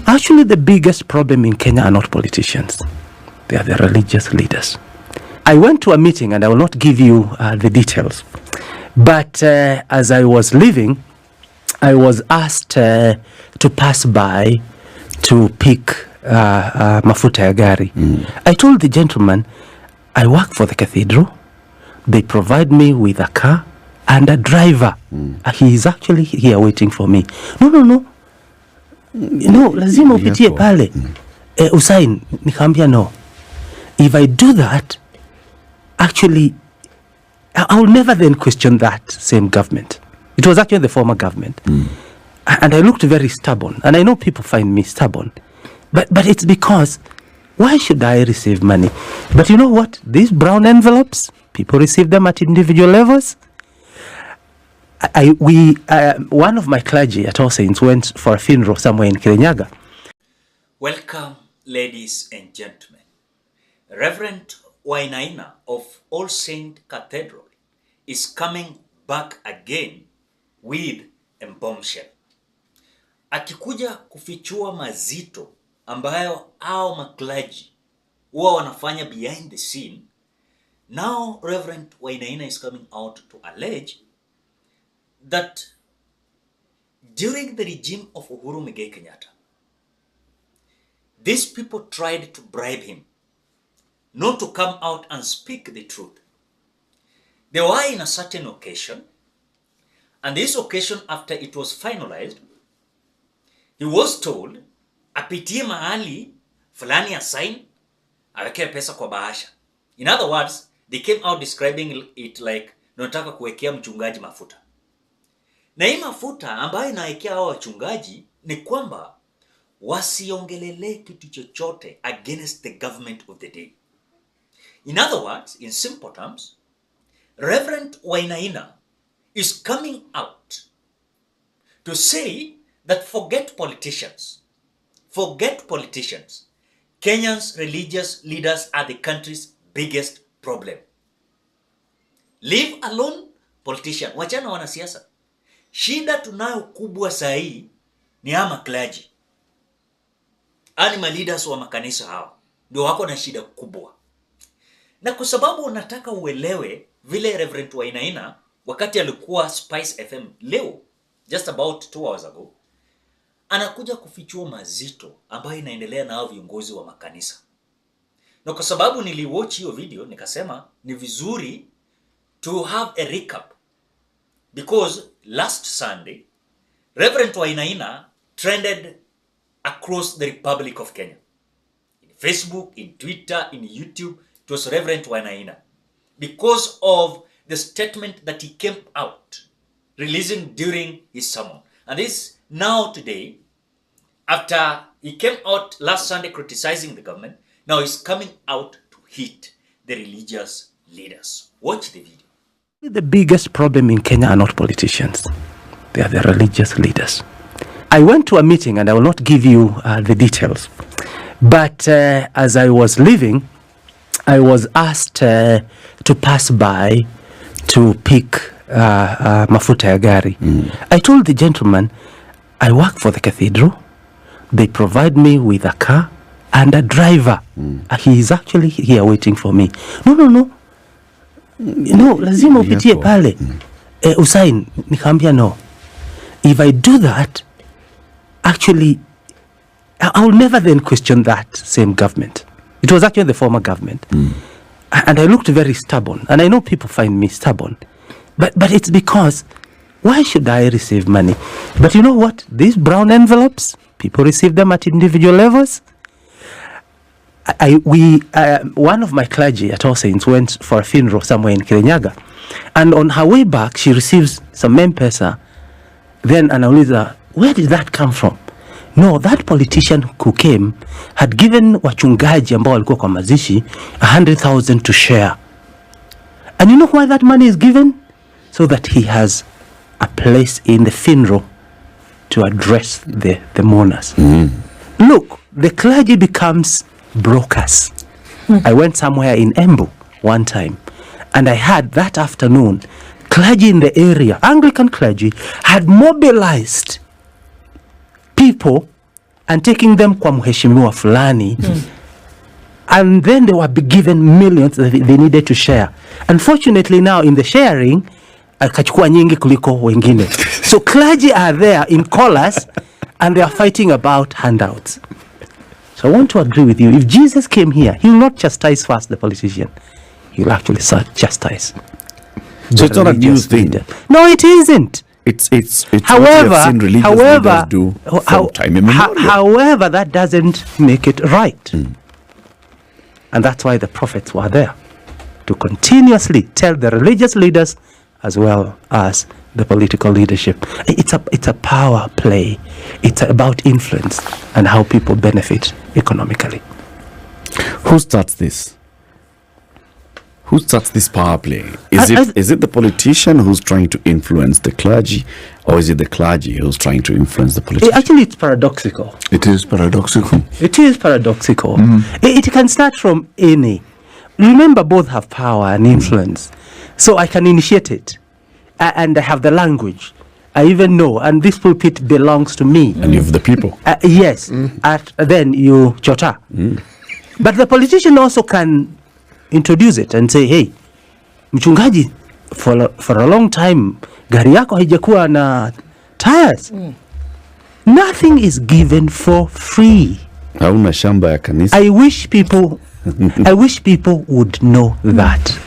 Actually, the biggest problem in Kenya are not politicians. They are the religious leaders. I went to a meeting, and I will not give you the details. But as I was leaving, I was asked to pass by to pick mafuta ya gari. I told the gentleman, I work for the cathedral. They provide me with a car and a driver. He is actually here waiting for me. No, lazima upitie pale. Usain, nikamwambia no. If I do that, actually, I will never then question that same government. It was actually the former government. And I looked very stubborn. And I know people find me stubborn. But it's because, why should I receive money? But you know what? These brown envelopes, people receive them at individual levels. One of my clergy at All Saints went for a funeral somewhere in Kirinyaga. Welcome, ladies and gentlemen. REV.Wainaina of All Saint Cathedral is coming back again with a bombshell. Akikuja kufichua mazito ambayo hao maklaji huwa wanafanya behind the scene. Now REV.Wainaina is coming out to allege that during the regime of Uhuru Muigai Kenyatta, these people tried to bribe him not to come out and speak the truth. They were in a certain occasion, and this occasion, after it was finalized, he was told, apitie mahali fulani ya sign, aweke pesa kwa bahasha. In other words, they came out describing it like, nataka kuwekea mchungaji mafuta. Na hii mafuta ambayo inaekea hao wachungaji ni kwamba wasiongelele kitu chochote against the government of the day. In other words, in simple terms, REV.Wainaina is coming out to say that forget politicians. Kenya's religious leaders are the country's biggest problem. Leave alone politician. Wachana wanasiasa. Shida tunayo kubwa sahi ni ama clergy. Animal leaders wa makanisa hao ndio wako na shida kubwa. Na kwa sababu unataka uelewe vile REV.Wainaina wakati alikuwa Spice FM leo, just about 2 hours ago, anakuja kufichua mazito ambayo inaendelea na hao viongozi wa makanisa. Na kwa sababu niliwatch hiyo video, nikasema ni vizuri to have a recap, because last Sunday REV.Wainaina trended across the Republic of Kenya. In Facebook, in Twitter, in YouTube, it was REV.Wainaina, because of the statement that he came out releasing during his sermon. And this now today, after he came out last Sunday criticizing the government, now he's coming out to hit the religious leaders. Watch the video. The biggest problem in Kenya are not politicians. They are the religious leaders. I went to a meeting, and I will not give you the details. But as I was leaving, I was asked to pass by to pick mafuta ya gari. I told the gentleman, I work for the cathedral. They provide me with a car and a driver. He is actually here waiting for me. No, lazima upitie pale. Usain, nikamwambia no. If I do that, actually, I will never then question that same government. It was actually the former government. And I looked very stubborn. And I know people find me stubborn. But it's because, why should I receive money? But you know what? These brown envelopes, people receive them at individual levels. One of my clergy at All Saints went for a funeral somewhere in Kirinyaga. And on her way back, she receives some Mpesa. Then anauliza, where did that come from? No, that politician who came had given wachungaji ambao walikuwa kwa mazishi 100,000 to share. And you know why that money is given? So that he has a place in the funeral to address the mourners. Look, the clergy becomes brokers. I went somewhere in Embu one time, and I had that afternoon, clergy in the area, Anglican clergy, had mobilized people and taking them kwa mheshimiwa fulani. And then they were given millions that they needed to share. Unfortunately now in the sharing, akachukua nyingi kuliko wengine. So clergy are there in collars and they are fighting about handouts. So I want to agree with you. If Jesus came here, he will not chastise first the politician. He will actually chastise. So it's not a new thing. Leader. No, it isn't. It's however, what we have seen religious leaders do from time immemorial. However, that doesn't make it right. And that's why the prophets were there, to continuously tell the religious leaders as well as the political leadership. It's a power play. It's about influence and how people benefit economically. Who starts this? Who starts this power play? Is it the politician who's trying to influence the clergy, or is it the clergy who's trying to influence the politician? Actually, it's paradoxical. It is paradoxical. It is paradoxical. It can start from any. Remember, both have power and influence. So I can initiate it, and I have the language. I even know, and this pulpit belongs to me. And you have the people. Yes. Then you chota. But the politician also can introduce it and say, hey, mchungaji, for a long time gari yako haijakuwa na tires. Nothing is given for free. Hauna shamba ya kanisa. I wish people would know that.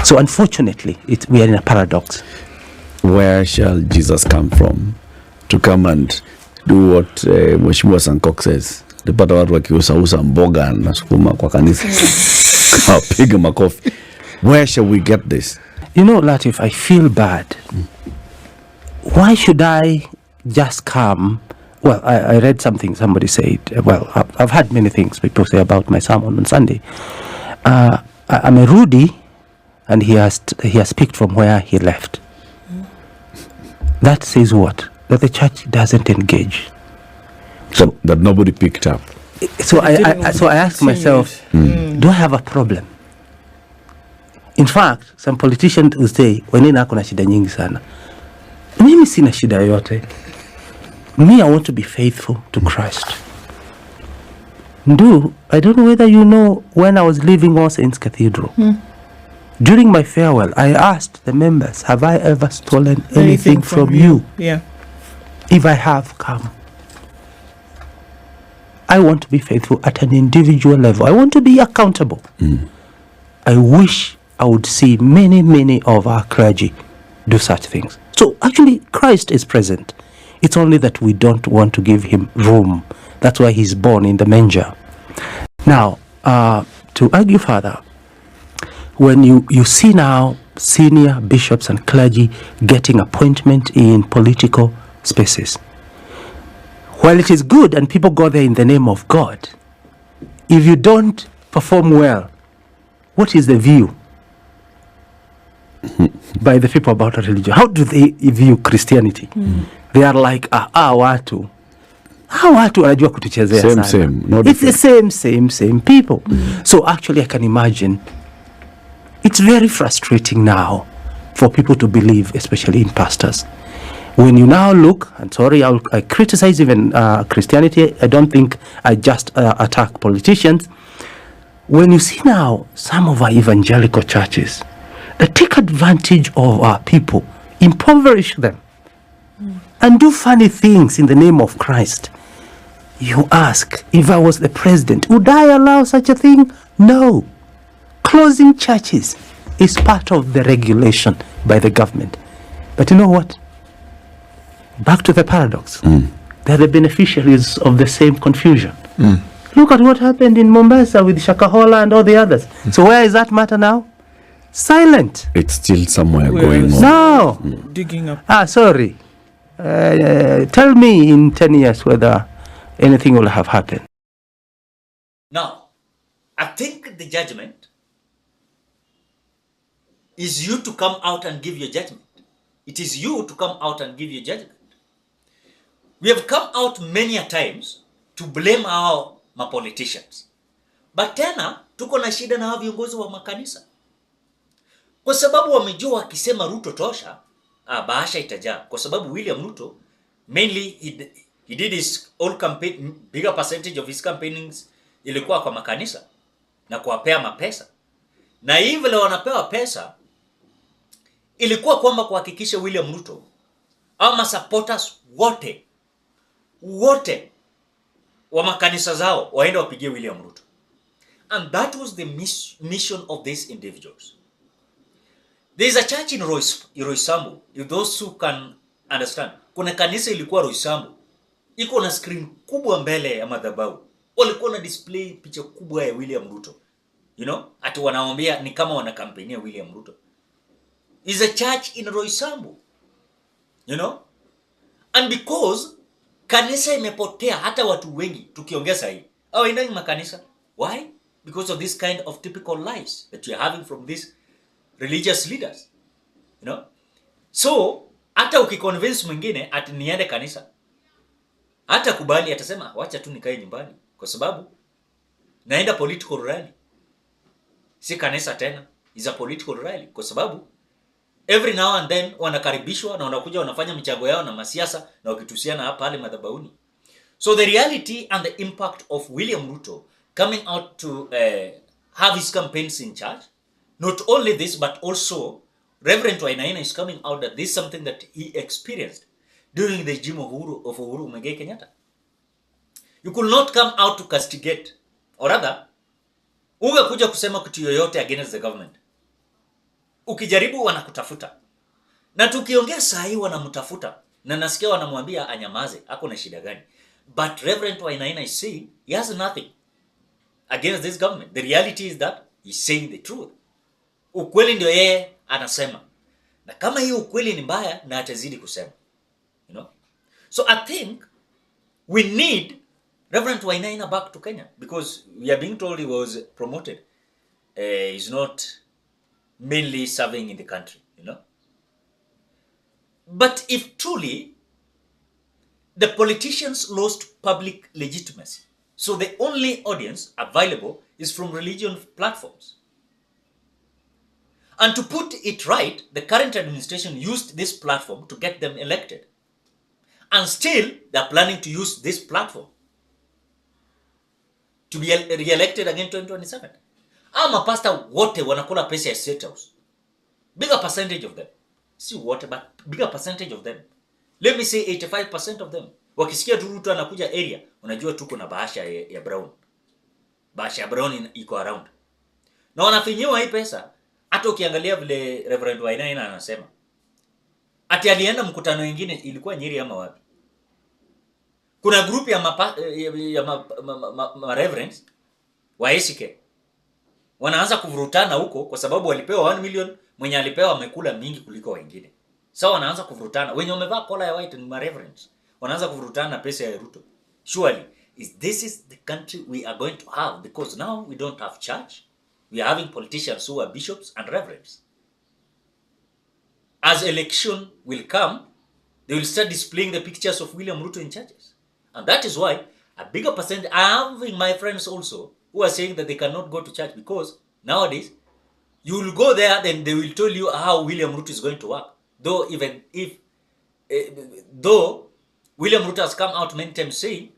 So unfortunately, we are in a paradox. Where shall Jesus come from to come and do what Mheshimiwa Sankok says? Depata watu wakiuza mboga na sukuma kwa kanisa. Piga makofi. Where shall we get this? You know, Latif, I feel bad. Why should I just come? Well, I read something somebody said. Well, I've had many things people say about my sermon on Sunday. I'm a Rudy, and he has picked from where he left. That says what? That the church doesn't engage. So that nobody picked up. So I asked myself, do I have a problem? In fact, some politicians will say, Wainaina ako na shida nyingi sana. Mimi sina shida yote. Me, I want to be faithful to Christ. I don't know whether you know, when I was leaving All Saints Cathedral, during my farewell, I asked the members, have I ever stolen anything from you? Yeah. If I have, come. I want to be faithful at an individual level. I want to be accountable. I wish I would see many of our clergy do such things. So actually, Christ is present. It's only that we don't want to give him room. That's why he's born in the manger. Now, to argue further, when you see now senior bishops and clergy getting appointment in political spaces, while it is good and people go there in the name of God, if you don't perform well, what is the view by the people about religion? How do they view Christianity? They are like, watu wanajua kutuchezea sana. Same. It's the same people. So actually I can imagine it's very frustrating now for people to believe, especially in pastors. When you now look, and sorry, I criticize even Christianity. I don't think I just attack politicians. When you see now some of our evangelical churches that take advantage of our people, impoverish them, and do funny things in the name of Christ, you ask, if I was the president, would I allow such a thing? No. Closing churches is part of the regulation by the government. But you know what? Back to the paradox. They're the beneficiaries of the same confusion. Look at what happened in Mombasa with Shakahola and all the others. So where is that matter now? Silent. It's still somewhere going on. No. Digging up. Sorry. Tell me in 10 years whether anything will have happened. Now, I think the judgment is you to come out and give your judgment. It is you to come out and give your judgment. We have come out many a times to blame our politicians. But tena, tuko na shida na viongozi wa makanisa. Kwa sababu wamejua wakisema Ruto tosha, bahasha itajaa. Kwa sababu William Ruto, mainly He did his all campaign, bigger percentage of his campaignings ilikuwa kwa makanisa na kuwapea mapesa. Na hivi vile wanapewa pesa ilikuwa kwamba kuhakikisha William Ruto ama supporters wote wa makanisa zao waende wapigie William Ruto. And that was the mission of these individuals. There is a church in Roysambu, if those who can understand. Kuna kanisa ilikuwa Roysambu. Iko na screen kubwa mbele ya madhabahu. Walikuwa na display picha kubwa ya William Ruto. You know, ati wanaombea ni kama wanakampenia William Ruto. Is a church in Roysambu. You know? And because kanisa imepotea, hata watu wengi tukiongea sahi hawaendi makanisa. Why? Because of this kind of typical lies that you are having from these religious leaders. You know? So, hata ukiconvince mwingine ati niende kanisa, hata kubali, atasema wacha tu nikae nyumbani kwa sababu naenda political rally. Si kanisa tena, is a political rally kwa sababu every now and then wanakaribishwa na wanakuja wanafanya michango yao na masiasa na wakitusiana hapa pale madhabahuni. So the reality and the impact of William Ruto coming out to have his campaigns in church, not only this but also Rev.Wainaina is coming out that this is something that he experienced during the regime of Uhuru Muigai Kenyatta. You could not come out to castigate, or rather ungekuja kusema kitu yoyote against the government. Ukijaribu wanakutafuta. Na tukiongea saa hii wanamtafuta na nasikia wanamwambia anyamaze, ako na shida gani? But Rev.Wainaina is saying he has nothing against this government. The reality is that he's saying the truth. Ukweli ndio yeye anasema. Na kama hiyo ukweli ni mbaya na atazidi kusema. You know? So I think we need Rev.Wainaina back to Kenya because we are being told he was promoted. He's not mainly serving in the country, you know. But if truly the politicians lost public legitimacy, so the only audience available is from religion platforms. And to put it right, the current administration used this platform to get them elected. And still, they are planning to use this platform to be re-elected again 2027. Ama pastor wote wanakula pesa ya State House. Bigger percentage of them. See what, but bigger percentage of them. Let me say 85% of them. Wakisikia tu Ruto anakuja area, unajua tuko na bahasha ya brown. Bahasha ya brown iko around. Na wanafinyiwa hii pesa. Hata ukiangalia vile Rev.Wainaina anasema. Ati alienda mkutano mwingine ilikuwa Nyeri ama wapi? Kuna group ya reverends wa ACK. Wanaanza kuvurutana huko kwa sababu walipewa 1 million, mwenye alipewa amekula mingi kuliko wengine. So wanaanza kuvurutana. Wenye wamevaa kola ya white ni reverends. Wanaanza kuvurutana na pesa ya Ruto. Surely, this is the country we are going to have because now we don't have church. We are having politicians who are bishops and reverends. As election will come, they will start displaying the pictures of William Ruto in churches. And that is why a bigger percentage, I am having my friends also who are saying that they cannot go to church because nowadays, you will go there, then they will tell you how William Ruto is going to work. Though William Ruto has come out many times saying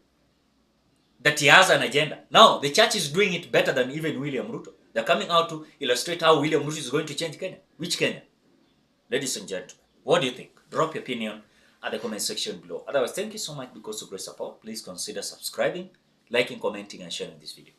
that he has an agenda. Now, the church is doing it better than even William Ruto. They're coming out to illustrate how William Ruto is going to change Kenya. Which Kenya? Ladies and gentlemen, what do you think? Drop your opinion at the comment section below. Otherwise, thank you so much because of great support. Please consider subscribing, liking, commenting, and sharing this video.